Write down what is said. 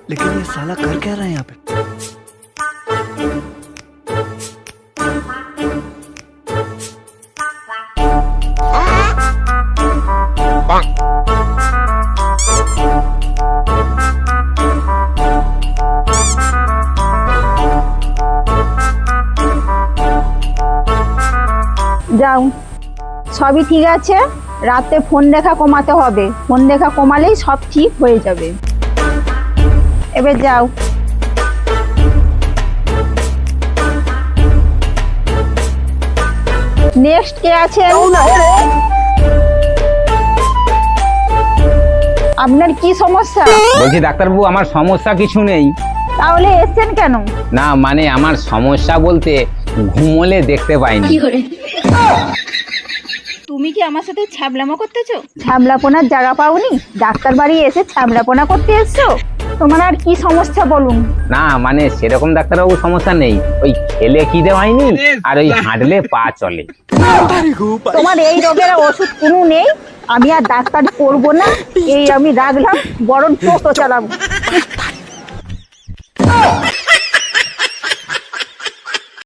लेकिन ये साला कर क्या रहा है यहाँ पे? যাও, সবই ঠিক আছে। রাতে ফোন দেখা কমাতে হবে, ফোন দেখা কমালেই সব ঠিক হয়ে যাবে। এবার যাও। নেক্সট কে আছেন? আপনার কি সমস্যা? বলছি ডাক্তারবাবু, আমার সমস্যা কিছু নেই। তাহলে এসছেন কেন? না মানে আমার সমস্যা বলতে ঘুমোলে দেখতে পাইনি। তুমি কি আমার সাথে ছ্যাবলামো করতেছো? ছ্যাবলাপোনার জায়গা পাওনি, ডাক্তার বাড়ি এসে ছ্যাবলাপোনা করতে এসছো? তোমার আর কি সমস্যা বলুন? না মানে সেরকম ডাক্তারবাবু সমস্যা নেই, ওই খেলে খিদে হয়নি আর ওই হাঁটলে পা চলে। তোমার এই রোগের ওষুধ কোনো নেই, আমি আর ডাক্তার করবো না, এই আমি রাখলাম, বরং টোটো চালাবো।